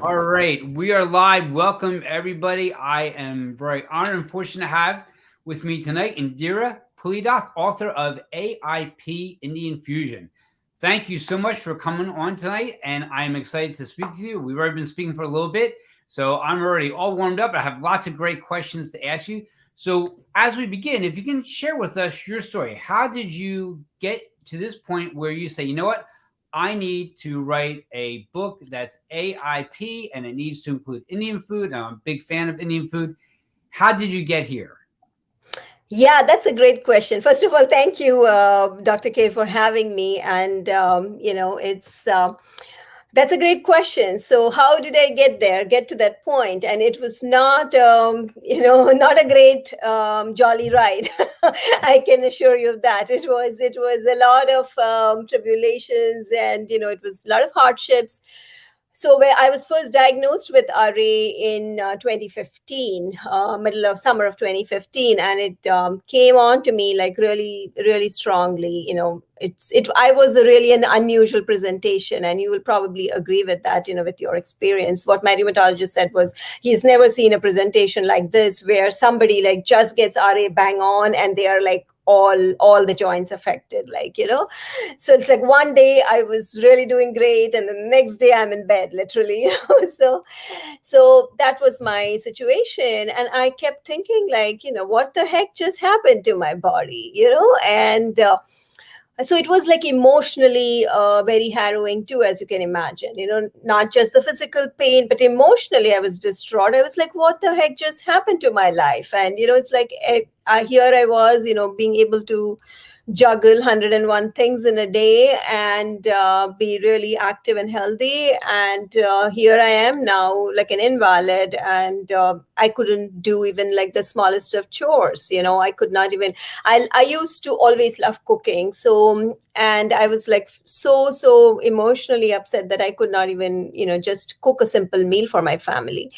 All right, we are live. Welcome, everybody. I am very honored and fortunate to have with me tonight Indira Pulliadath, author of AIP Indian Fusion. Thank you so much for coming on tonight, and I'm excited to speak to you. We've already been speaking for a little bit, so I'm already all warmed up. I have lots of great questions to ask you. So, as we begin, if you can share with us your story, how did you get to this point where you say, you know what? I need to write a book that's AIP and it needs to include Indian food. I'm a big fan of Indian food. How did you get here? Yeah, that's a great question. First of all, thank you, Dr. Kaye, for having me. And it's that's a great question. So, how did I get to that point? And it was not, not a great jolly ride. I can assure you of that. It was a lot of tribulations, and it was a lot of hardships. So where I was first diagnosed with RA in 2015, middle of summer of 2015, and it came on to me like really, really strongly. I was a really an unusual presentation, and you will probably agree with that. With your experience, what my rheumatologist said was he's never seen a presentation like this where somebody like just gets RA bang on, and they are like all the joints affected, so it's like one day I was really doing great, and the next day I'm in bed, literally. So that was my situation, and I kept thinking, like, what the heck just happened to my body, and so it was like emotionally very harrowing too, as you can imagine. Not just the physical pain, but emotionally I was distraught. I was like, what the heck just happened to my life? And it's like here I was, being able to juggle 101 things in a day and be really active and healthy. And here I am now, like an invalid, and I couldn't do even like the smallest of chores. I could not even. I used to always love cooking, so and I was like so emotionally upset that I could not even just cook a simple meal for my family.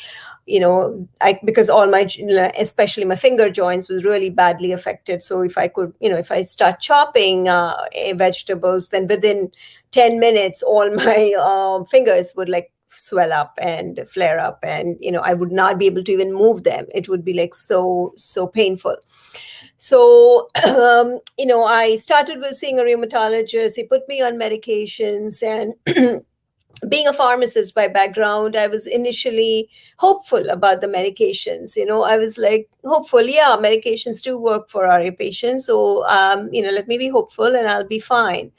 Because all my, especially my finger joints was really badly affected. So if I could, if I start chopping vegetables, then within 10 minutes all my fingers would like swell up and flare up, and I would not be able to even move them. It would be like so painful. So I started with seeing a rheumatologist. He put me on medications, and being a pharmacist by background, I was initially hopeful about the medications. I was like hopeful, yeah, medications do work for RA patients. So, let me be hopeful and I'll be fine.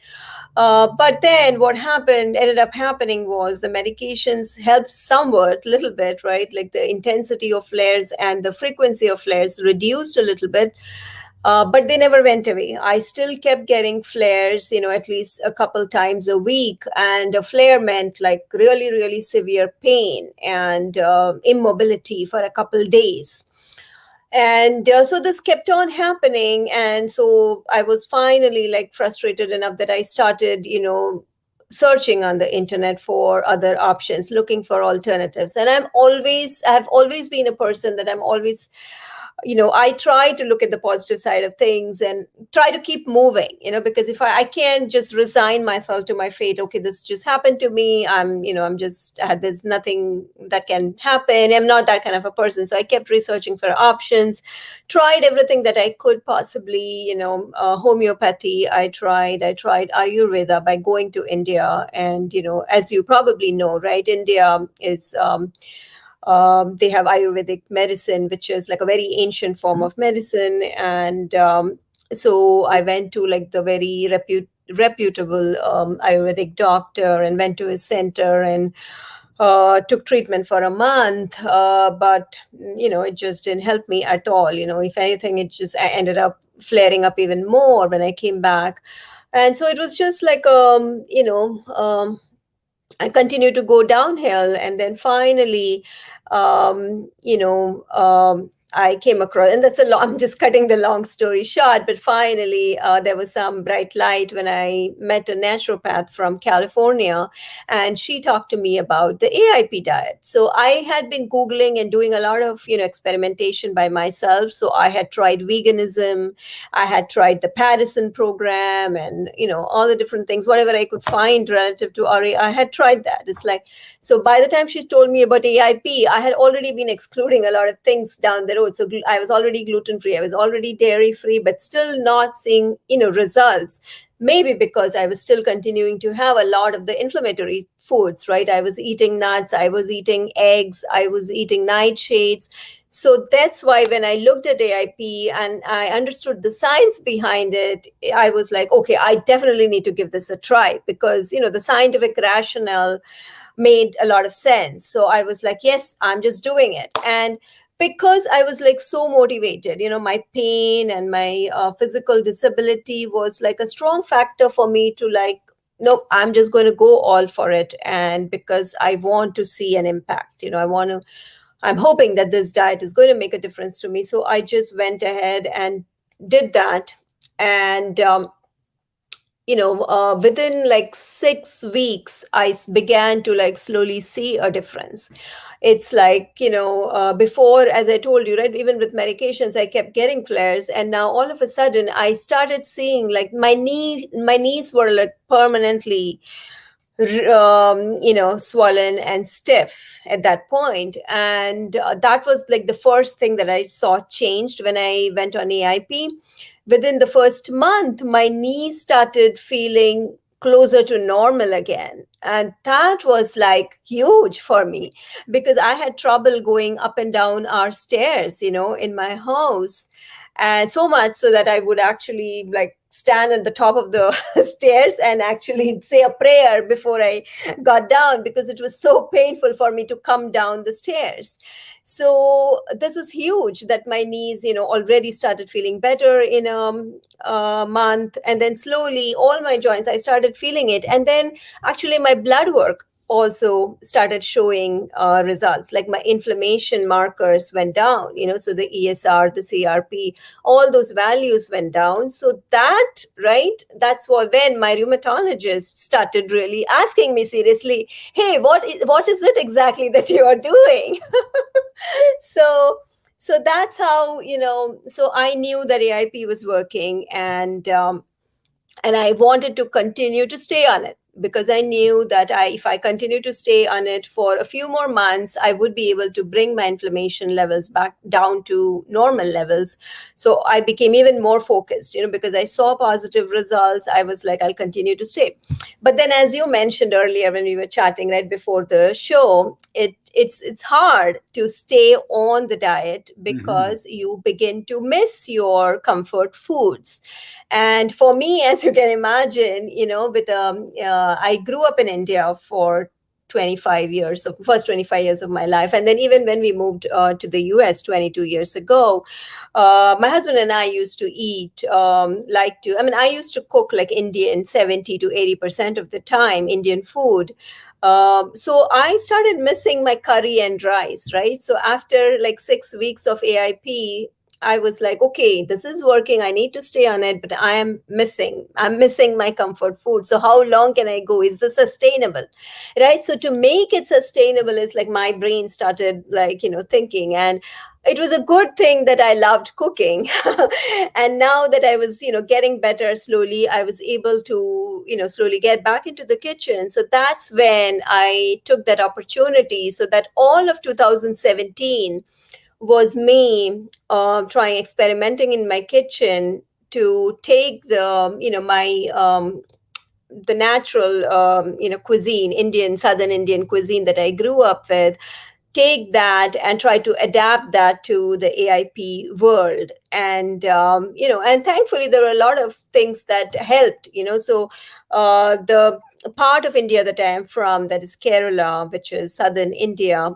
But then what ended up happening was the medications helped somewhat, little bit, right? Like the intensity of flares and the frequency of flares reduced a little bit, but they never went away. I still kept getting flares, at least a couple times a week. And a flare meant like really, really severe pain and immobility for a couple days. And so this kept on happening. And so I was finally like frustrated enough that I started, searching on the internet for other options, looking for alternatives. And I've always been a person that I'm always, I try to look at the positive side of things and try to keep moving, because if I can't just resign myself to my fate, okay, this just happened to me. I'm just, there's nothing that can happen. I'm not that kind of a person. So I kept researching for options, tried everything that I could possibly, homeopathy. I tried Ayurveda by going to India. And, as you probably know, right, India is, they have Ayurvedic medicine, which is like a very ancient form of medicine. And so I went to like the very reputable Ayurvedic doctor and went to his center and took treatment for a month. But, it just didn't help me at all. If anything, I ended up flaring up even more when I came back. And so it was just like, I continued to go downhill. And then finally, I came across, and that's a long, I'm just cutting the long story short, but finally there was some bright light when I met a naturopath from California, and she talked to me about the AIP diet. So I had been Googling and doing a lot of, experimentation by myself. So I had tried veganism, I had tried the Paddison program, and, all the different things, whatever I could find relative to RA, I had tried that. It's like, so by the time she told me about AIP, I had already been excluding a lot of things down the road. So I was already gluten free, I was already dairy free, but still not seeing, results. Maybe because I was still continuing to have a lot of the inflammatory foods, right? I was eating nuts, I was eating eggs, I was eating nightshades. So that's why when I looked at AIP and I understood the science behind it, I was like, okay, I definitely need to give this a try, because, the scientific rationale made a lot of sense. So I was like, yes, I'm just doing it. And because I was like so motivated, my pain and my physical disability was like a strong factor for me to like, nope, I'm just going to go all for it. And because I want to see an impact, I'm hoping that this diet is going to make a difference to me. So I just went ahead and did that. And within like 6 weeks, I began to like slowly see a difference. It's like, before, as I told you, right, even with medications, I kept getting flares. And now all of a sudden, I started seeing like my knees were like permanently swollen and stiff at that point. And that was like the first thing that I saw changed when I went on AIP. Within the first month, my knees started feeling closer to normal again. And that was like huge for me, because I had trouble going up and down our stairs, in my house. And so much so that I would actually like stand at the top of the stairs and actually say a prayer before I got down, because it was so painful for me to come down the stairs. So this was huge, that my knees, already started feeling better in a month. And then slowly all my joints, I started feeling it. And then actually my blood work also started showing results, like my inflammation markers went down, so the ESR, the CRP, all those values went down. So that, right, that's when my rheumatologist started really asking me seriously, hey, what is it exactly that you are doing? so so that's how, so I knew that AIP was working. And I wanted to continue to stay on it, because I knew that if I continue to stay on it for a few more months, I would be able to bring my inflammation levels back down to normal levels. So I became even more focused, because I saw positive results. I was like, I'll continue to stay. But then, as you mentioned earlier when we were chatting right before the show, it's hard to stay on the diet, because you begin to miss your comfort foods. And for me, as you can imagine, I grew up in India for 25 years, of first 25 years of my life. And then even when we moved to the US 22 years ago, my husband and I used to eat, I used to cook like Indian 70 to 80% of the time, Indian food. So I started missing my curry and rice, right? So after like 6 weeks of AIP, I was like, okay, this is working. I need to stay on it, but I'm missing my comfort food. So how long can I go? Is this sustainable? Right. So to make it sustainable is like my brain started like, thinking. And it was a good thing that I loved cooking. And now that I was, getting better slowly, I was able to, slowly get back into the kitchen. So that's when I took that opportunity. So that all of 2017 was me trying experimenting in my kitchen to take the natural cuisine, southern Indian cuisine that I grew up with, take that and try to adapt that to the AIP world. And and thankfully there were a lot of things that helped. So the part of India that I am from, that is Kerala, which is southern India,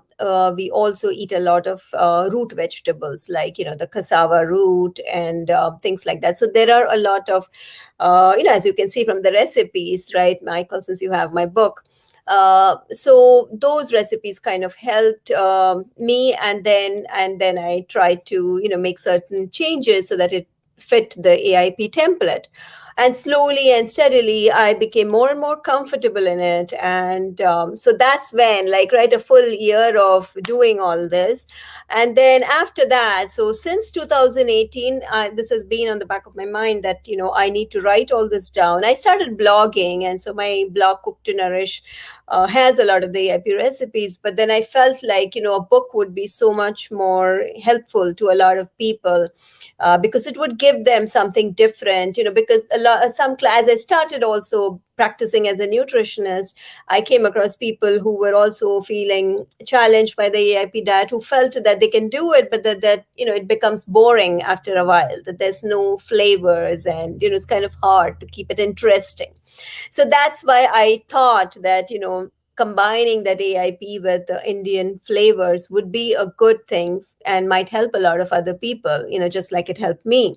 we also eat a lot of root vegetables, like the cassava root and things like that. So there are a lot of as you can see from the recipes, right, Michael, since you have my book, So those recipes kind of helped me, and then I tried to make certain changes so that it fit the AIP template. And slowly and steadily, I became more and more comfortable in it. And so that's when, like, right, a full year of doing all this. And then after that, so since 2018, this has been on the back of my mind that, I need to write all this down. I started blogging. And so my blog, Cook to Nourish, has a lot of the AIP recipes. But then I felt like, a book would be so much more helpful to a lot of people. Because it would give them something different, because some class I started also practicing as a nutritionist. I came across people who were also feeling challenged by the AIP diet, who felt that they can do it, but that it becomes boring after a while, that there's no flavors, and it's kind of hard to keep it interesting. So that's why I thought that combining that AIP with the Indian flavors would be a good thing and might help a lot of other people, just like it helped me.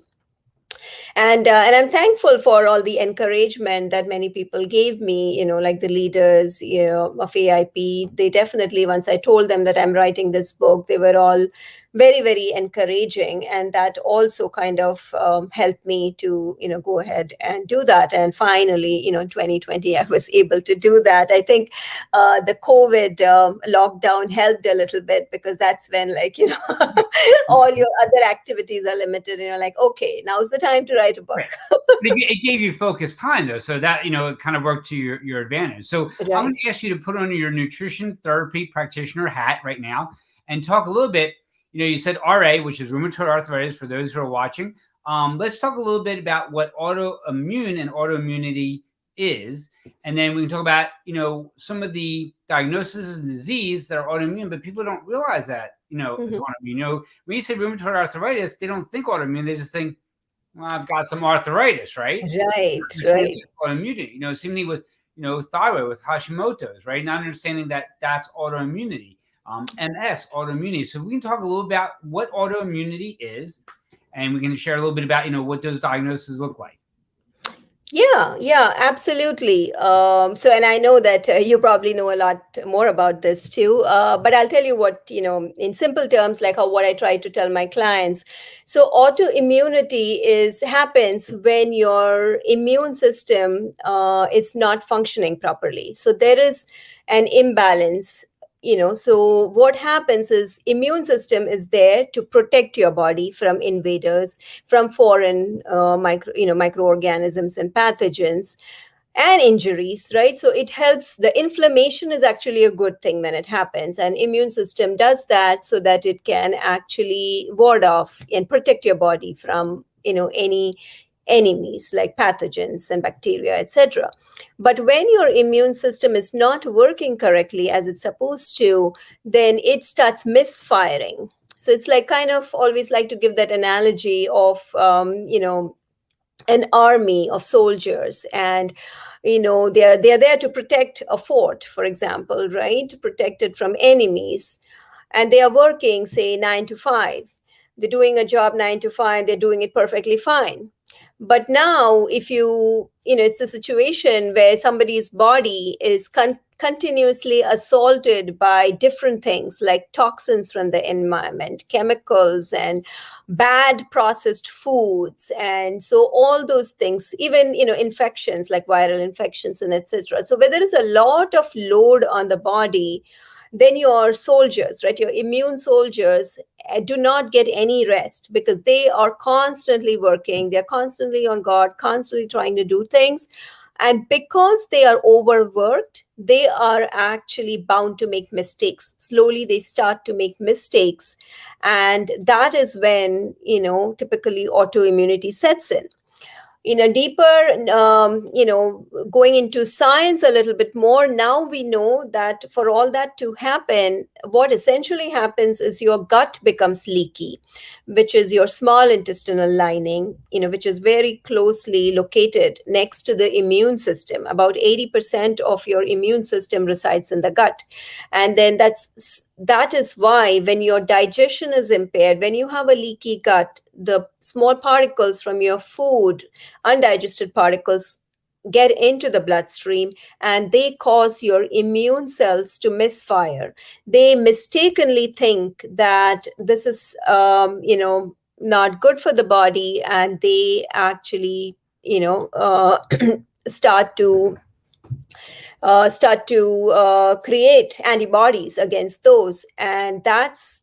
And I'm thankful for all the encouragement that many people gave me, like the leaders of AIP. They definitely, once I told them that I'm writing this book, they were all very, very encouraging, and that also kind of helped me to go ahead and do that. And finally, in 2020, I was able to do that. I think the COVID lockdown helped a little bit, because that's when, like, all your other activities are limited, and you're like, okay, now's the time to write a book. Right. It gave you focused time, though, so that it kind of worked to your advantage. So I'm Right. going to ask you to put on your nutrition therapy practitioner hat right now and talk a little bit. You said RA, which is rheumatoid arthritis, for those who are watching. Let's talk a little bit about what autoimmune and autoimmunity is, and then we can talk about some of the diagnoses and disease that are autoimmune, but people don't realize that it's autoimmune. When you say rheumatoid arthritis, they don't think autoimmune; they just think, well, I've got some arthritis, right? Right, right. Autoimmunity. Same thing with thyroid, with Hashimoto's, right? Not understanding that that's autoimmunity. MS, autoimmunity. So we can talk a little about what autoimmunity is, and we can share a little bit about what those diagnoses look like. Yeah, absolutely. So, and I know that you probably know a lot more about this too. But I'll tell you what, in simple terms, like what I try to tell my clients. So, autoimmunity happens when your immune system is not functioning properly. So, there is an imbalance. So what happens is, immune system is there to protect your body from invaders, from foreign microorganisms and pathogens and injuries, right? So it helps. The inflammation is actually a good thing when it happens, and immune system does that so that it can actually ward off and protect your body from any enemies like pathogens and bacteria, etc. But when your immune system is not working correctly as it's supposed to, then it starts misfiring. So it's like, kind of always like to give that analogy of an army of soldiers, and they're there to protect a fort, for example, right, to protect it from enemies. And they are working, say, 9 to 5. They're doing a job 9 to 5, they're doing it perfectly fine. But now, if it's a situation where somebody's body is continuously assaulted by different things, like toxins from the environment, chemicals, and bad processed foods, and so all those things, even infections like viral infections and etc. So where there is a lot of load on the body, then your soldiers, right, your immune soldiers, do not get any rest, because they are constantly working, they're constantly on guard, constantly trying to do things. And because they are overworked, they are actually bound to make mistakes. Slowly, they start to make mistakes. And that is when, typically autoimmunity sets in. In a deeper, going into science a little bit more, now we know that for all that to happen, what essentially happens is your gut becomes leaky, which is your small intestinal lining, which is very closely located next to the immune system. About 80% of your immune system resides in the gut. And then that is why, when your digestion is impaired, when you have a leaky gut, the small particles from your food, undigested particles, get into the bloodstream, and they cause your immune cells to misfire. They mistakenly think that this is, not good for the body, and they actually, start to create antibodies against those. And that's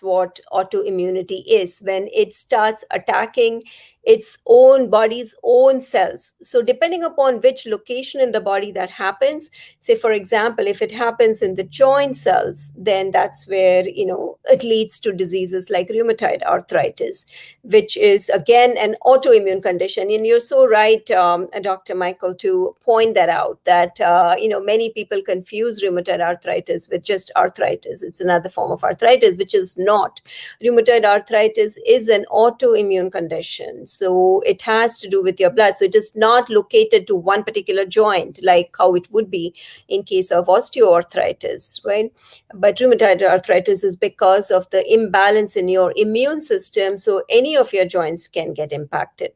what autoimmunity is, when it starts attacking its own body's own cells. So depending upon which location in the body that happens, say for example, if it happens in the joint cells, then that's where it leads to diseases like rheumatoid arthritis, which is again an autoimmune condition. And you're so right, Dr. Michael, to point that out, that many people confuse rheumatoid arthritis with just arthritis. It's another form of arthritis, which is not. Rheumatoid arthritis is an autoimmune condition, so it has to do with your blood. So it is not located to one particular joint like how it would be in case of osteoarthritis, right? But rheumatoid arthritis is because of the imbalance in your immune system, so any of your joints can get impacted.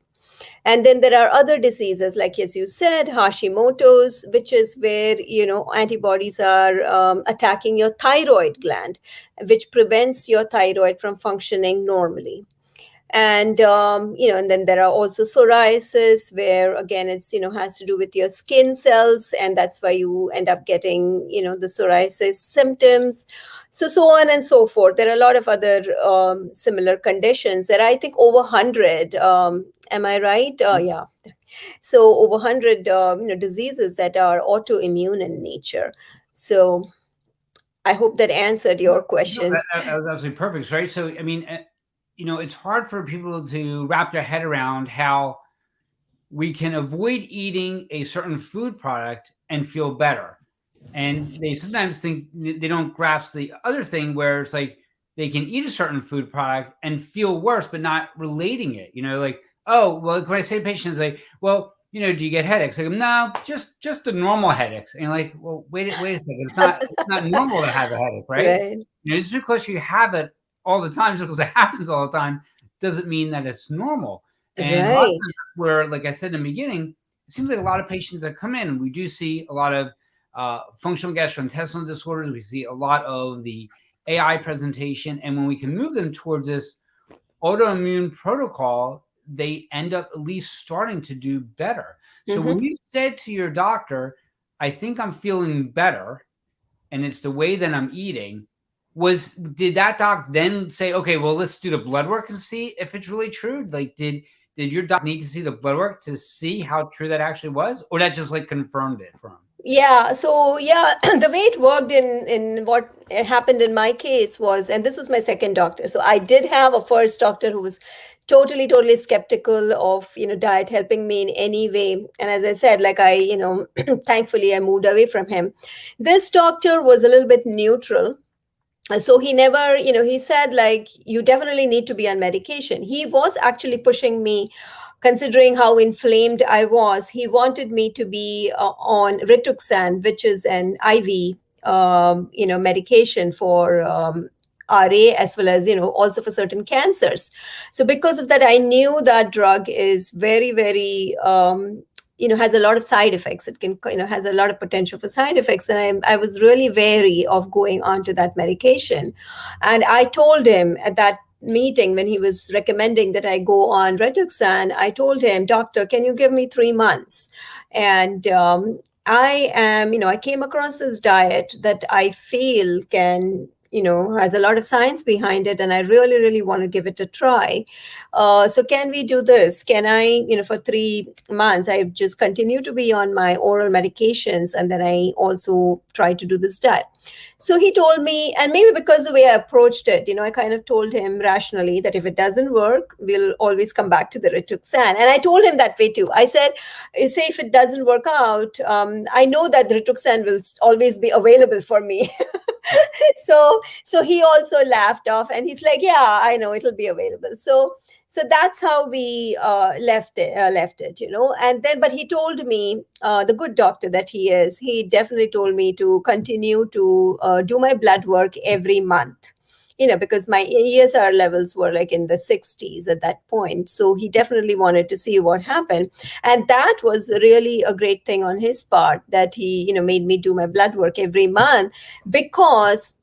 And then there are other diseases, like, as you said, Hashimoto's, which is where, antibodies are attacking your thyroid gland, which prevents your thyroid from functioning normally. And and then there are also psoriasis, where again it's has to do with your skin cells, and that's why you end up getting the psoriasis symptoms. So on and so forth. There are a lot of other similar conditions. There are, I think, over 100. Am I right? Yeah. So over 100 diseases that are autoimmune in nature. So I hope that answered your question. No, that was absolutely perfect, right? So I mean, it's hard for people to wrap their head around how we can avoid eating a certain food product and feel better. And they sometimes think they don't grasp the other thing, where it's like they can eat a certain food product and feel worse, but not relating it. Like, oh, well, when I say to patients, like, well, do you get headaches? Like, no, just the normal headaches. And you're like, well, wait a second. It's not normal to have a headache, right? Right. Just because you have it all the time, just because it happens all the time, doesn't mean that it's normal. And a lot of Right. times where, like I said in the beginning, it seems like a lot of patients that come in, we do see a lot of functional gastrointestinal disorders. We see a lot of the AI presentation. And when we can move them towards this autoimmune protocol, they end up at least starting to do better. So when you said to your doctor, I think I'm feeling better, and it's the way that I'm eating, did that doc then say, okay, well, let's do the blood work and see if it's really true? Like, did your doc need to see the blood work to see how true that actually was, or that just like confirmed it for him? Yeah. So yeah, the way it worked in what happened in my case was, and this was my second doctor. So I did have a first doctor who was totally skeptical of diet helping me in any way. And as I said, like I thankfully I moved away from him. This doctor was a little bit neutral. So he never, he said, like, you definitely need to be on medication. He was actually pushing me, considering how inflamed I was. He wanted me to be on Rituxan, which is an IV, medication for RA, as well as, also for certain cancers. So because of that, I knew that drug is very, very, has a lot of side effects. It can, has a lot of potential for side effects. And I was really wary of going onto that medication. And I told him at that meeting, when he was recommending that I go on Rituxan, I told him, doctor, can you give me 3 months? And I came across this diet that I feel can, has a lot of science behind it, and I really, really want to give it a try. So can we do this? Can I, for 3 months, I just continue to be on my oral medications, and then I also try to do this diet. So he told me, and maybe because the way I approached it, I kind of told him rationally that if it doesn't work, we'll always come back to the Rituxan. And I told him that way too. I said, say if it doesn't work out, I know that the Rituxan will always be available for me. So he also laughed off, and he's like, yeah, I know it'll be available. So that's how we left it, and then, but he told me, the good doctor that he is, he definitely told me to continue to do my blood work every month. because my ESR levels were like in the 60s at that point. So he definitely wanted to see what happened. And that was really a great thing on his part, that he, made me do my blood work every month, because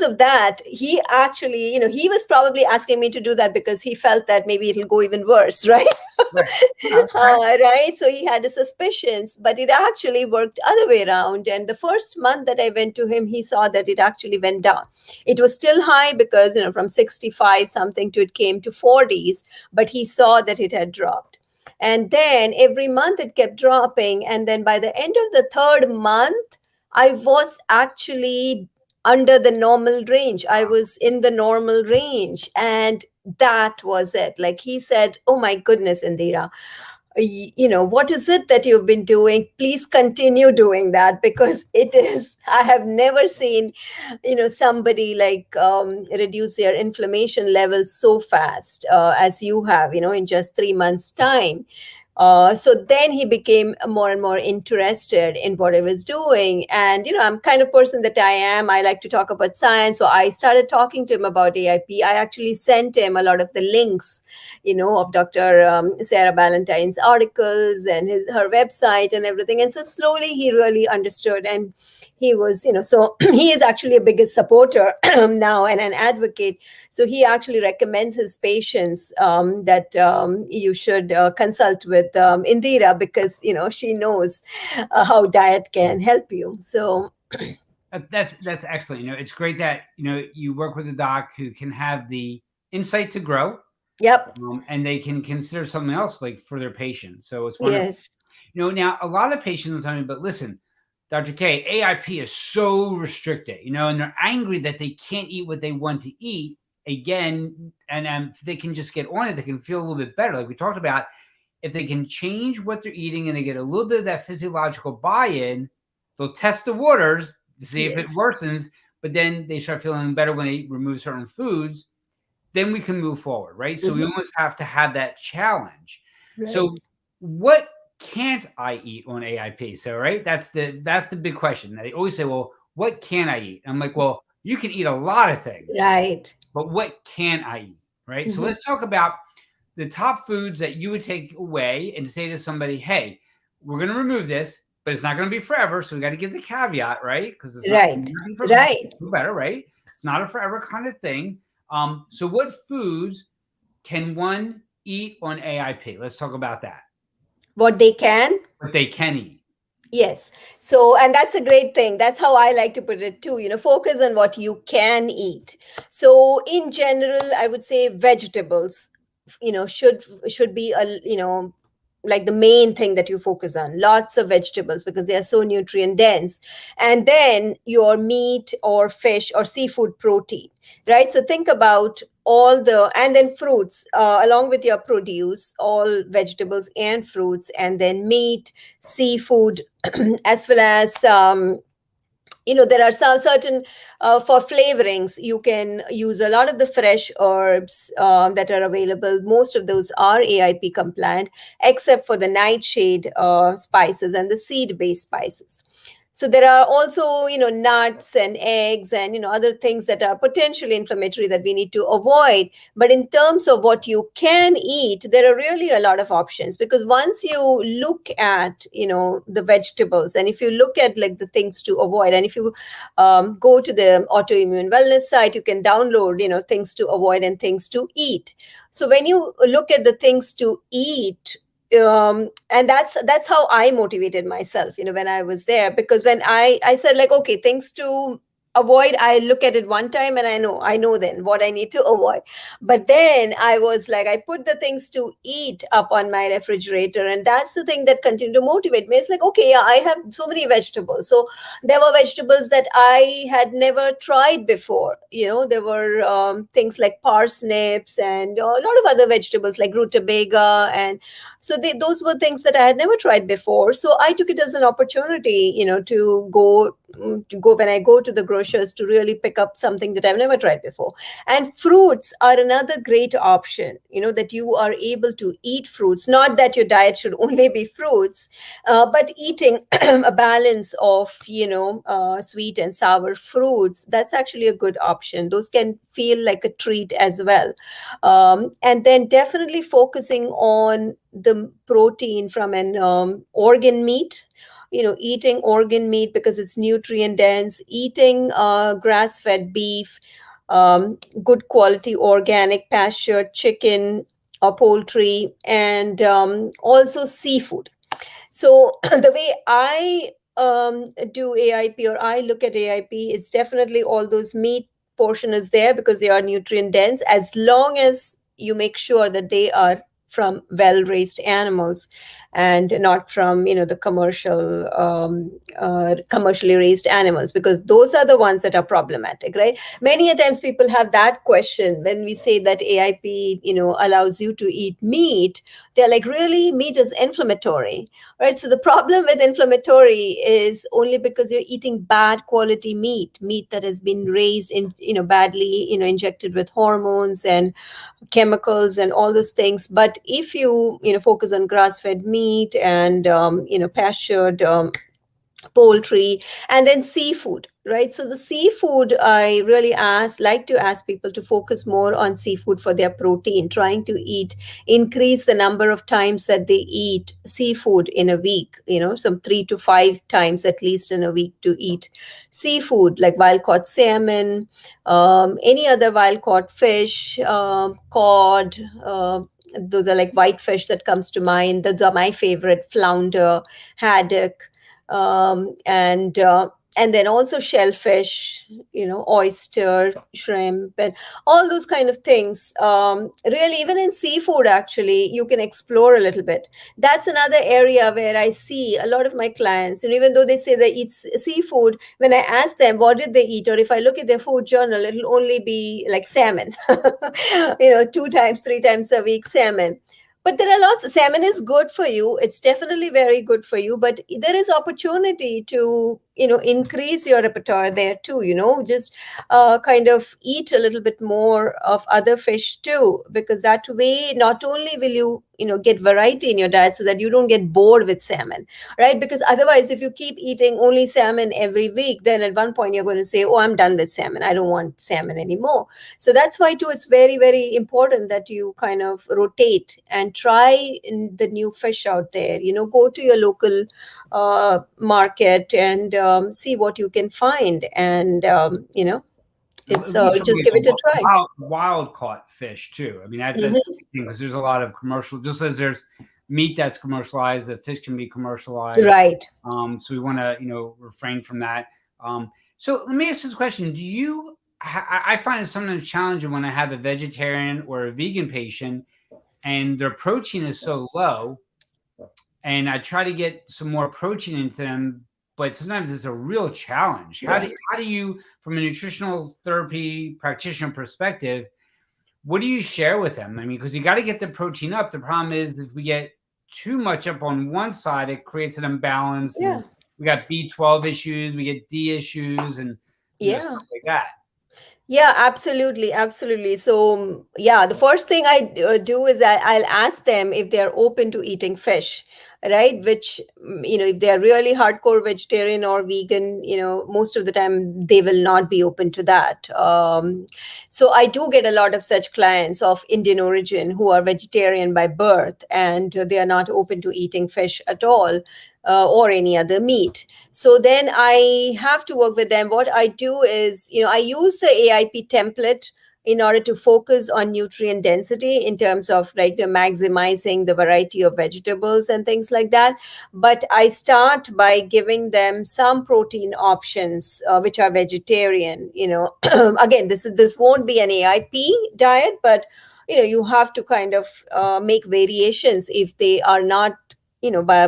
of that, he actually, he was probably asking me to do that because he felt that maybe it'll go even worse, right? Right. Okay. Right. So he had his suspicions, but it actually worked other way around. And the first month that I went to him, he saw that it actually went down. It was still high because, from 65 something to it came to 40s, but he saw that it had dropped. And then every month it kept dropping. And then by the end of the third month, I was actually under the normal range. I was in the normal range. And that was it. Like he said, oh my goodness, Indira, what is it that you've been doing? Please continue doing that, because I have never seen, somebody like reduce their inflammation levels so fast as you have, in just 3 months' time. So then he became more and more interested in what I was doing. And, I'm kind of person that I am. I like to talk about science. So I started talking to him about AIP. I actually sent him a lot of the links, of Dr. Sarah Ballantyne's articles and her website and everything. And so slowly he really understood. And he was, so he is actually a biggest supporter now and an advocate. So he actually recommends his patients that you should consult with Indira, because, she knows how diet can help you. So That's excellent. It's great that you work with a doc who can have the insight to grow. Yep. And they can consider something else like for their patient. So it's wonderful. Yes. Now a lot of patients will tell me, but listen, Dr. Kaye, AIP is so restricted, and they're angry that they can't eat what they want to eat again. And if they can just get on it, they can feel a little bit better. Like we talked about, if they can change what they're eating and they get a little bit of that physiological buy-in, they'll test the waters to see if it worsens, but then they start feeling better when they remove certain foods. Then we can move forward, right? So we almost have to have that challenge. Right. So what can't I eat on AIP? So, right, that's the big question. They always say, well, what can I eat? I'm like, well, you can eat a lot of things, right? But what can I eat, right? So let's talk about the top foods that you would take away and say to somebody, hey, we're going to remove this, but it's not going to be forever. So we got to give the caveat, right? Because it's not better, right? It's not a forever kind of thing. So what foods can one eat on AIP? Let's talk about that. What they can eat. Yes. So, and that's a great thing. That's how I like to put it too. Focus on what you can eat. So in general, I would say vegetables, should be like the main thing that you focus on. Lots of vegetables, because they are so nutrient dense. And then your meat or fish or seafood protein, right? So think about and then fruits along with your produce, all vegetables and fruits, and then meat, seafood, as well as there are some certain for flavorings, you can use a lot of the fresh herbs that are available. Most of those are AIP compliant, except for the nightshade spices and the seed-based spices. So there are also, nuts and eggs and, other things that are potentially inflammatory that we need to avoid. But in terms of what you can eat, there are really a lot of options, because once you look at, the vegetables, and if you look at like the things to avoid, and if you go to the autoimmune wellness site, you can download, things to avoid and things to eat. So when you look at the things to eat, and that's how I motivated myself, when I was there, because when I said like, okay, things to avoid, I look at it one time and I know then what I need to avoid. But then I was like, I put the things to eat up on my refrigerator, and that's the thing that continued to motivate me. It's like, okay, yeah, I have so many vegetables. So there were vegetables that I had never tried before. There were things like parsnips and a lot of other vegetables like rutabaga, and so those were things that I had never tried before. So I took it as an opportunity, to go to go when I go to the grocers to really pick up something that I've never tried before. And fruits are another great option, that you are able to eat fruits. Not that your diet should only be fruits, but eating a balance of, sweet and sour fruits, that's actually a good option. Those can feel like a treat as well. And then definitely focusing on the protein from an organ meat, eating organ meat because it's nutrient dense, eating grass fed beef, good quality organic pastured chicken or poultry, and also seafood. So the way I do AIP, or I look at AIP, is definitely all those meat portion is there because they are nutrient dense, as long as you make sure that they are from well raised animals and not from the commercially raised animals, because those are the ones that are problematic, right? Many a times people have that question when we say that AIP allows you to eat meat. They're like, really, meat is inflammatory, right? So the problem with inflammatory is only because you're eating bad quality meat that has been raised in badly injected with hormones and chemicals and all those things. But if you focus on grass fed meat and pastured poultry, and then seafood, right? So the seafood, I really like to ask people to focus more on seafood for their protein, trying to increase the number of times that they eat seafood in a week, some 3 to 5 times at least in a week to eat seafood, like wild caught salmon, any other wild caught fish, cod, those are like white fish that comes to mind. Those are my favorite: flounder, haddock, and then also shellfish, oyster, shrimp, and all those kind of things. Really, even in seafood, actually, you can explore a little bit. That's another area where I see a lot of my clients, and even though they say they eat seafood, when I ask them what did they eat, or if I look at their food journal, it'll only be like salmon, 2 times, 3 times a week salmon. But there are lots. Salmon is good for you. It's definitely very good for you. But there is opportunity to increase your repertoire there too. Just kind of eat a little bit more of other fish too, because that way not only will you get variety in your diet, so that you don't get bored with salmon, right? Because otherwise, if you keep eating only salmon every week, then at one point you're going to say, oh, I'm done with salmon, I don't want salmon anymore. So that's why too it's very, very important that you kind of rotate and try the new fish out there. Go to your local market and see what you can find, and it's We should just get give it a try. wild caught fish too. I mean, that's Mhm. the big thing, because there's a lot of commercial. Just as there's meat that's commercialized, the fish can be commercialized. Right. So we want to refrain from that. So let me ask this question: do you? I find it sometimes challenging when I have a vegetarian or a vegan patient, and their protein is so low, and I try to get some more protein into them, but sometimes it's a real challenge. Yeah. How do you, from a nutritional therapy practitioner perspective, what do you share with them? I mean, because you got to get the protein up. The problem is if we get too much up on one side, it creates an imbalance, Yeah. and we got B12 issues, we get D issues, and Yeah. stuff like that. Yeah, absolutely, absolutely. So, yeah, the first thing I do is I'll ask them if they're open to eating fish, right? Which, if they're really hardcore vegetarian or vegan, most of the time they will not be open to that. So, I do get a lot of such clients of Indian origin who are vegetarian by birth, and they are not open to eating fish at all, or any other meat. So then I have to work with them. What I do is, I use the AIP template in order to focus on nutrient density in terms of like maximizing the variety of vegetables and things like that. But I start by giving them some protein options, which are vegetarian. Again, this won't be an AIP diet, but you have to kind of make variations if they are not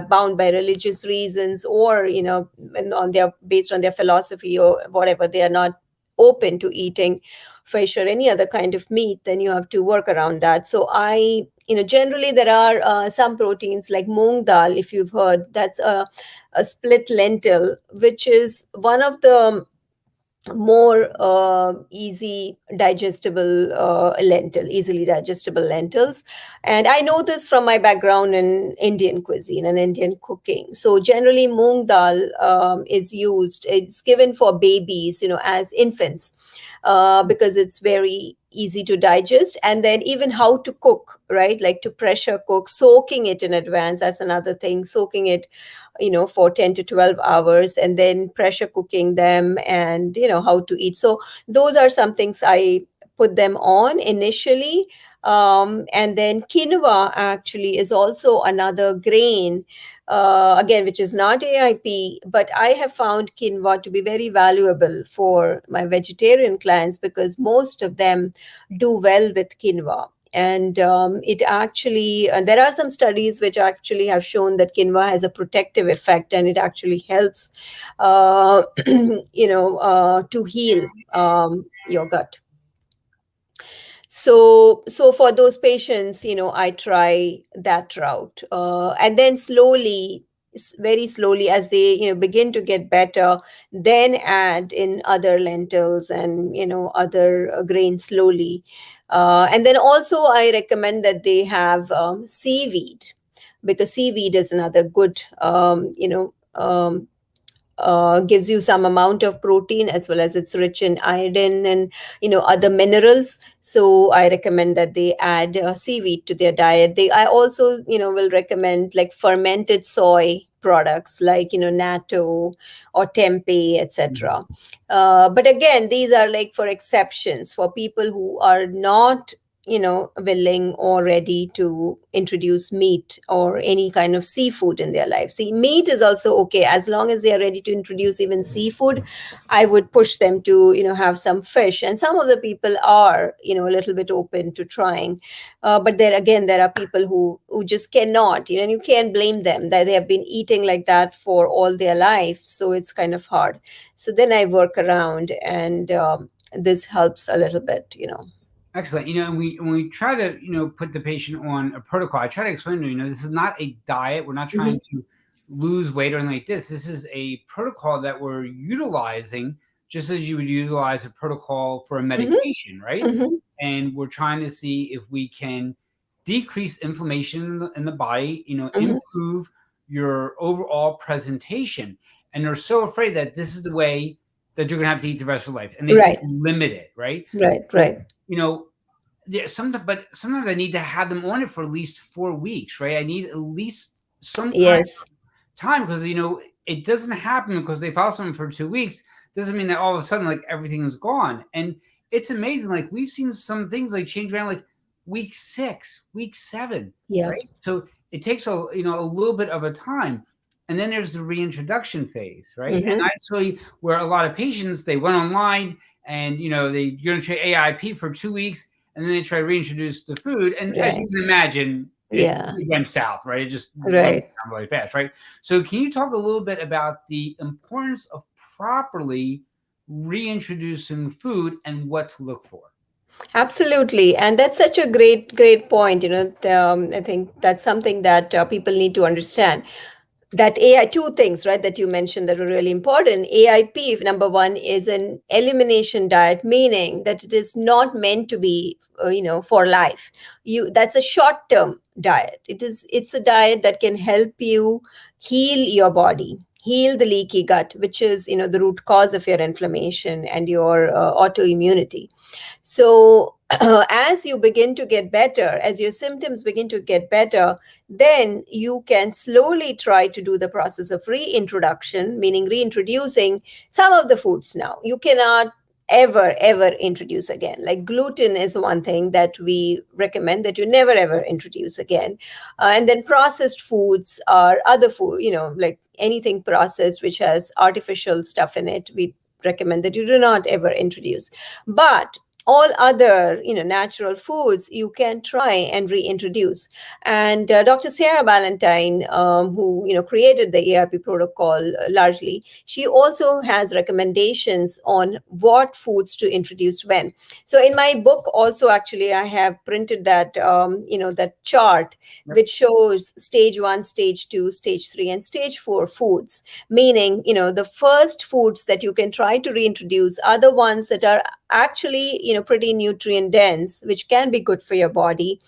bound by religious reasons, or on their based on their philosophy or whatever, they are not open to eating fish or any other kind of meat, then you have to work around that. So generally there are some proteins like moong dal, if you've heard. That's a split lentil, which is one of the more easily digestible lentils. And I know this from my background in Indian cuisine and Indian cooking. So generally moong dal is used, it's given for babies, as infants, because it's very easy to digest. And then even how to cook, right? Like to pressure cook, soaking it in advance, that's another thing. Soaking it for 10 to 12 hours, and then pressure cooking them, and how to eat. So those are some things I put them on initially. And then quinoa actually is also another grain, again, which is not AIP, but I have found quinoa to be very valuable for my vegetarian clients, because most of them do well with quinoa. And it actually, there are some studies which actually have shown that quinoa has a protective effect, and it actually helps, to heal your gut. So for those patients, I try that route, and then slowly, very slowly, as they begin to get better, then add in other lentils and other grains slowly. And then also I recommend that they have seaweed, because seaweed is another good, gives you some amount of protein, as well as it's rich in iodine and other minerals. So I recommend that they add seaweed to their diet. I also will recommend like fermented soy products, like natto or tempeh, etc. But again, these are like for exceptions, for people who are not willing or ready to introduce meat or any kind of seafood in their life. See, meat is also okay, as long as they are ready to introduce even seafood. I would push them to have some fish, and some of the people are a little bit open to trying. But there again, there are people who just cannot, and you can't blame them, that they have been eating like that for all their life, so it's kind of hard. So then I work around, and this helps a little bit. Excellent. And when we try to, put the patient on a protocol, I try to explain to this is not a diet. We're not trying to lose weight or anything like this. This is a protocol that we're utilizing just as you would utilize a protocol for a medication, right? And we're trying to see if we can decrease inflammation in the body, improve your overall presentation. And they're so afraid that this is the way that you're going to have to eat the rest of your life, and they Right. limit it, right? Right. Sometimes I need to have them on it for at least 4 weeks, right? I need at least some kind Yes. of time, because it doesn't happen because they follow someone for 2 weeks. Doesn't mean that all of a sudden like everything is gone. And it's amazing. Like we've seen some things like change around like week 6, week 7, Yeah. right? So it takes a little bit of a time. And then there's the reintroduction phase, right? And I saw where a lot of patients, they went online and you're going to try AIP for 2 weeks, and then they try to reintroduce the food. And as you can imagine, it went south, right? It just went down really fast, right? So can you talk a little bit about the importance of properly reintroducing food and what to look for? Absolutely. And that's such a great point. I think that's something that people need to understand. That two things, right, that you mentioned that are really important. AIP, number one, is an elimination diet, meaning that it is not meant to be, for life. That's a short-term diet. It's a diet that can help you heal your body, heal the leaky gut, which is, the root cause of your inflammation and your autoimmunity. So as you begin to get better, as your symptoms begin to get better, then you can slowly try to do the process of reintroduction, meaning reintroducing some of the foods. Now you cannot ever introduce again. Like gluten is one thing that we recommend that you never ever introduce again. And then processed foods are other food, like anything processed which has artificial stuff in it, we recommend that you do not ever introduce. But all other, natural foods you can try and reintroduce. And Dr. Sarah Ballantyne, who created the AIP protocol largely, she also has recommendations on what foods to introduce when. So in my book also, actually, I have printed that that chart Yep. which shows stage 1, stage 2, stage 3, and stage 4 foods, meaning the first foods that you can try to reintroduce are the ones that are actually pretty nutrient dense, which can be good for your body.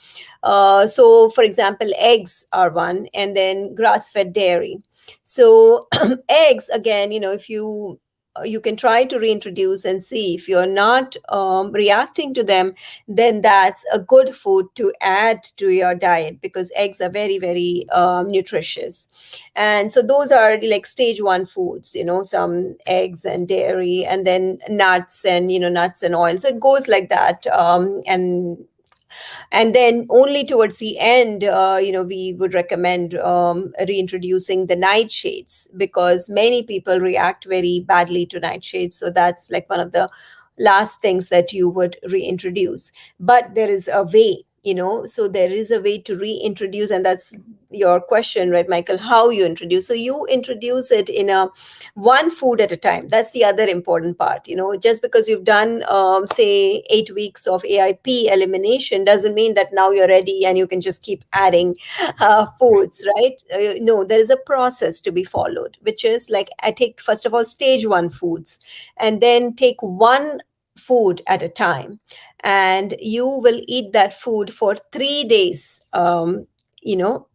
So for example, eggs are one, and then grass fed dairy. So eggs, again, if you can try to reintroduce and see if you're not reacting to them, then that's a good food to add to your diet, because eggs are very, very nutritious. And so those are like stage 1 foods, some eggs and dairy, and then nuts and nuts and oil. So it goes like that. And then only towards the end, we would recommend reintroducing the nightshades, because many people react very badly to nightshades. So that's like one of the last things that you would reintroduce. But there is a way, so there is a way to reintroduce, and that's your question, right, Michael? How you introduce? So you introduce it in a one food at a time. That's the other important part. Just because you've done say 8 weeks of AIP elimination doesn't mean that now you're ready and you can just keep adding foods, right? No, there is a process to be followed, which is like, I take first of all stage 1 foods, and then take one food at a time, and you will eat that food for 3 days, you know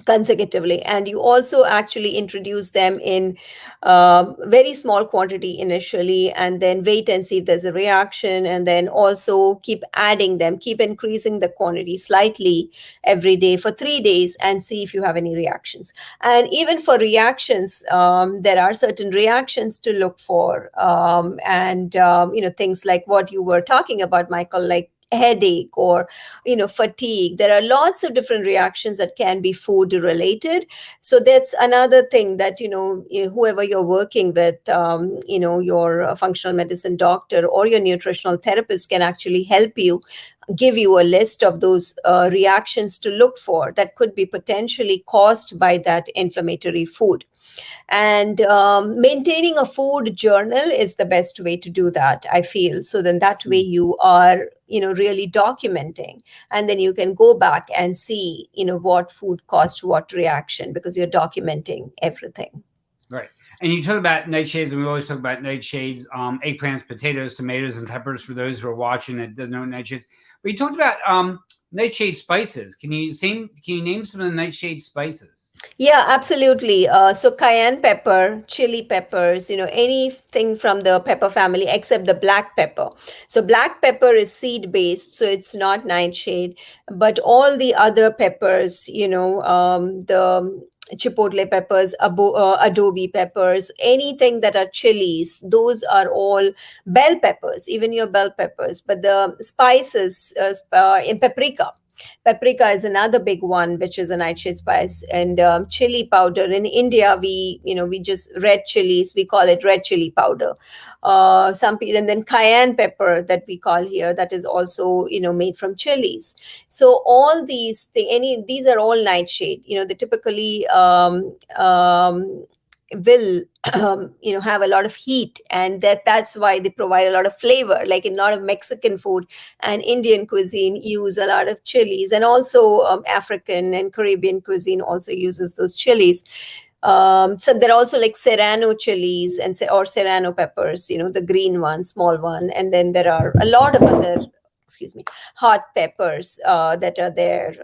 consecutively. And you also actually introduce them in very small quantity initially, and then wait and see if there's a reaction, and then also keep adding them, keep increasing the quantity slightly every day for 3 days, and see if you have any reactions. And even for reactions, there are certain reactions to look for, and things like what you were talking about, Michael, like headache or fatigue. There are lots of different reactions that can be food related. So that's another thing that whoever you're working with, your functional medicine doctor or your nutritional therapist can actually help you, give you a list of those reactions to look for that could be potentially caused by that inflammatory food. And maintaining a food journal is the best way to do that, I feel. So then that way you are really documenting, and then you can go back and see what food caused what reaction, because you're documenting everything. Right. And you talk about nightshades, and we always talk about nightshades, eggplants, potatoes, tomatoes, and peppers for those who are watching that doesn't know nightshades. But you talked about nightshade spices. Can you name some of the nightshade spices? Yeah, absolutely. So cayenne pepper, chili peppers, anything from the pepper family except the black pepper. So black pepper is seed based, so it's not nightshade. But all the other peppers, the chipotle peppers, adobe peppers, anything that are chilies, those are all bell peppers, even your bell peppers. But the spices, in paprika. Paprika is another big one, which is a nightshade spice, and chili powder. In India, we just red chilies. We call it red chili powder. Some people, and then cayenne pepper that we call here, that is also made from chilies. So all these these are all nightshade. They typically will have a lot of heat, and that's why they provide a lot of flavor. Like in a lot of Mexican food and Indian cuisine use a lot of chilies, and also African and Caribbean cuisine also uses those chilies. So there are also like serrano chilies or serrano peppers, the green one, small one, and then there are a lot of other, excuse me, hot peppers that are there.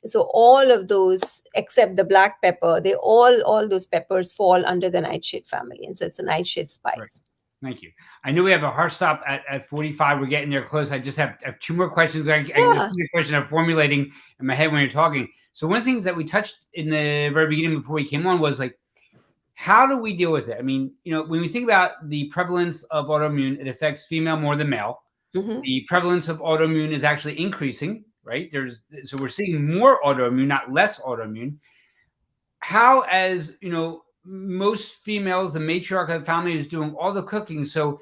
So all of those except the black pepper, they all those peppers fall under the nightshade family, and so it's a nightshade spice. Right. Thank you. I know we have a hard stop at 45. We're getting there close. I just have 2 more questions. I Yeah. the question I'm formulating in my head when you're talking. So one of the things that we touched in the very beginning before we came on was like, how do we deal with it? I mean, when we think about the prevalence of autoimmune, it affects female more than male. Mm-hmm. The prevalence of autoimmune is actually increasing, right? So we're seeing more autoimmune, not less autoimmune. How, as most females, the matriarch of the family is doing all the cooking. So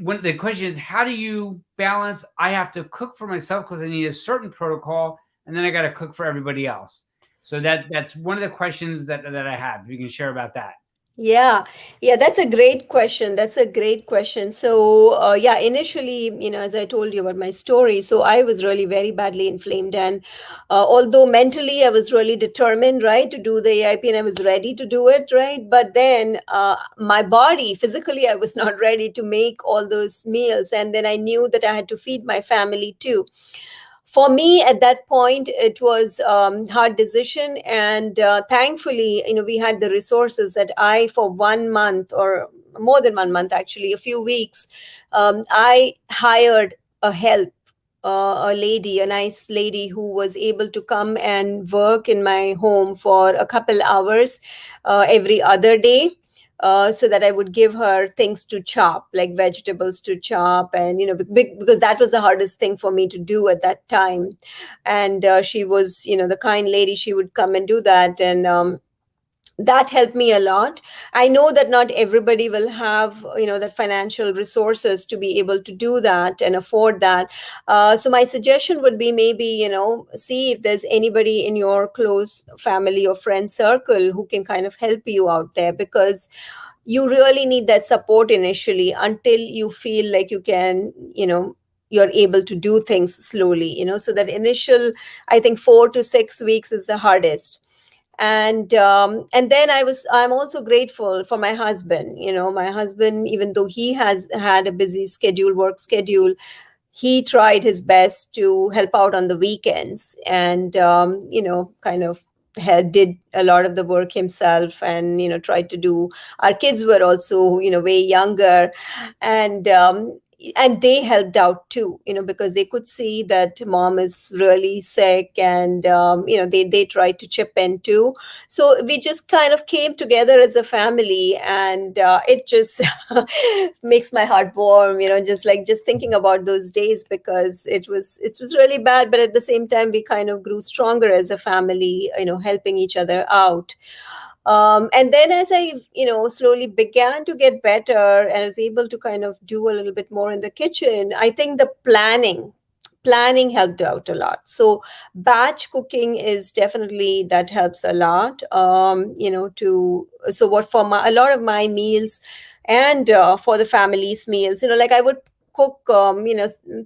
when the question is, how do you balance? I have to cook for myself because I need a certain protocol, and then I got to cook for everybody else. So that's one of the questions that I have. If you can share about that. Yeah, yeah, that's a great question. That's a great question. So, yeah, initially, as I told you about my story, so I was really very badly inflamed. And although mentally I was really determined, right, to do the AIP and I was ready to do it, right, but then my body, physically, I was not ready to make all those meals. And then I knew that I had to feed my family too. For me at that point it was hard decision, and thankfully we had the resources that I, for 1 month or more than 1 month, actually a few weeks, I hired a help, a lady, a nice lady who was able to come and work in my home for a couple hours every other day, so that I would give her things to chop, like vegetables to chop, and because that was the hardest thing for me to do at that time. And she was, the kind lady. She would come and do that, and that helped me a lot. I know that not everybody will have that financial resources to be able to do that and afford that. So my suggestion would be, maybe see if there's anybody in your close family or friend circle who can kind of help you out there, because you really need that support initially until you feel like you can, you're able to do things slowly, so that initial, I think 4 to 6 weeks is the hardest. And then I'm also grateful for my husband. My husband, even though he has had a busy work schedule, he tried his best to help out on the weekends, and kind of did a lot of the work himself, and tried to do. Our kids were also way younger, and and they helped out too, because they could see that mom is really sick, and they tried to chip in too. So we just kind of came together as a family, and it just makes my heart warm, just thinking about those days, because it was really bad, but at the same time we kind of grew stronger as a family, helping each other out. And then as I slowly began to get better and I was able to kind of do a little bit more in the kitchen, I think the planning helped out a lot. So batch cooking is definitely, that helps a lot. To so what for a lot of my meals, and for the family's meals, like I would cook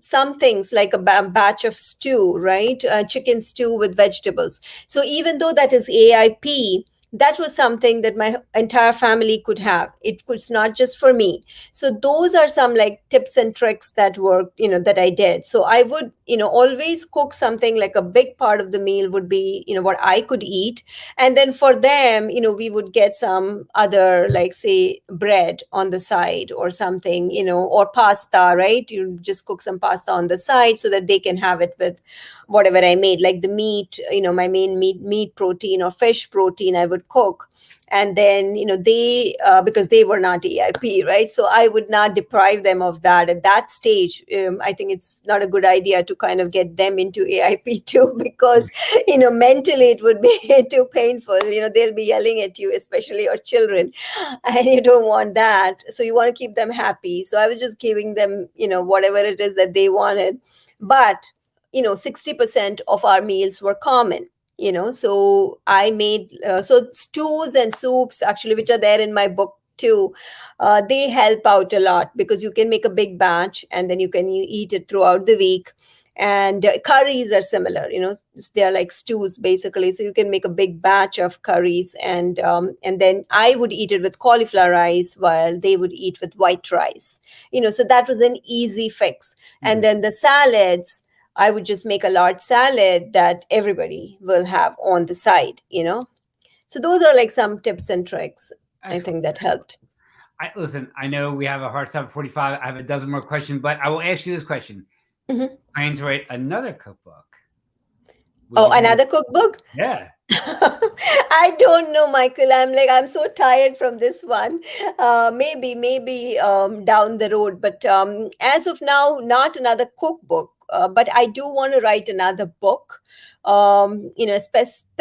some things like a batch of stew, right, chicken stew with vegetables. So even though that is AIP, that was something that my entire family could have. It was not just for me. So those are some like tips and tricks that worked, that I did. So I would, always cook something, like a big part of the meal would be, what I could eat. And then for them, we would get some other, like say bread on the side or something, or pasta, right? You just cook some pasta on the side so that they can have it with whatever I made, like the meat, my main meat protein or fish protein I would cook. And then, they, because they were not AIP, right? So I would not deprive them of that at that stage. I think it's not a good idea to kind of get them into AIP too, because, mentally it would be too painful. They'll be yelling at you, especially your children, and you don't want that. So you want to keep them happy. So I was just giving them, whatever it is that they wanted. But 60% of our meals were common, so I made so stews and soups, actually, which are there in my book too. They help out a lot, because you can make a big batch and then you can eat it throughout the week. And curries are similar, they are like stews basically, so you can make a big batch of curries. And then I would eat it with cauliflower rice while they would eat with white rice, so that was an easy fix. And then the salads, I would just make a large salad that everybody will have on the side. So those are like some tips and tricks, I Excellent. think, that helped. Listen, I know we have a hard stop at 45. I have a dozen more questions, but I will ask you this question. Mhm. Planning to write another cookbook. Would Oh, you be? another cookbook? Yeah. I don't know, Michael. I'm so tired from this one. Maybe down the road. But as of now, not another cookbook. but I do want to write another book,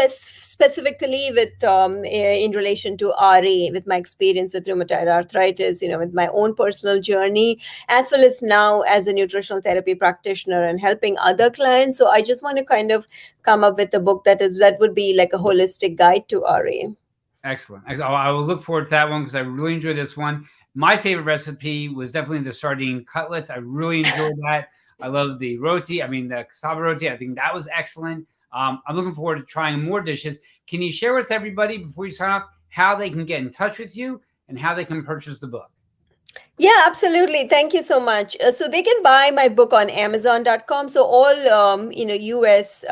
specifically with in relation to RA, with my experience with rheumatoid arthritis, with my own personal journey, as well as now as a nutritional therapy practitioner and helping other clients. So I just want to kind of come up with a book that would be like a holistic guide to RA. Excellent. I will look forward to that one because I really enjoyed this one. My favorite recipe was definitely the sardine cutlets. I really enjoyed that. I love the roti. I mean, the cassava roti. I think that was excellent. I'm looking forward to trying more dishes. Can you share with everybody before you sign off how they can get in touch with you and how they can purchase the book? Yeah, absolutely. Thank you so much. So they can buy my book on Amazon.com. So all US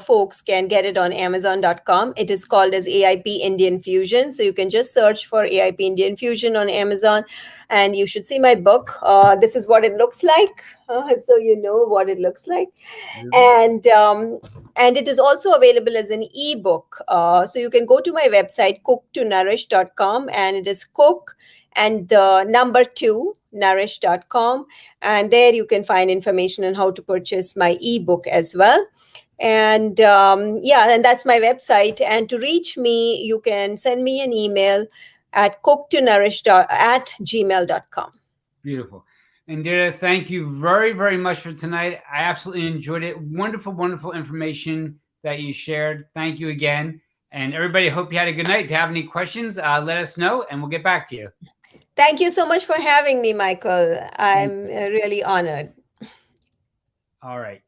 folks can get it on Amazon.com. It is called as AIP Indian Fusion. So you can just search for AIP Indian Fusion on Amazon, and you should see my book. This is what it looks like, so you know what it looks like. And it is also available as an ebook. So you can go to my website, cooktonourish.com, and it is cook and the number 2 nourish.com, and there you can find information on how to purchase my ebook as well. And and that's my website. And to reach me, you can send me an email at cooktonourish@gmail.com. Beautiful. Indira, thank you very, very much for tonight. I absolutely enjoyed it. Wonderful, wonderful information that you shared. Thank you again. And everybody, hope you had a good night. If you have any questions, let us know and we'll get back to you. Thank you so much for having me, Michael. I'm really honored. All right.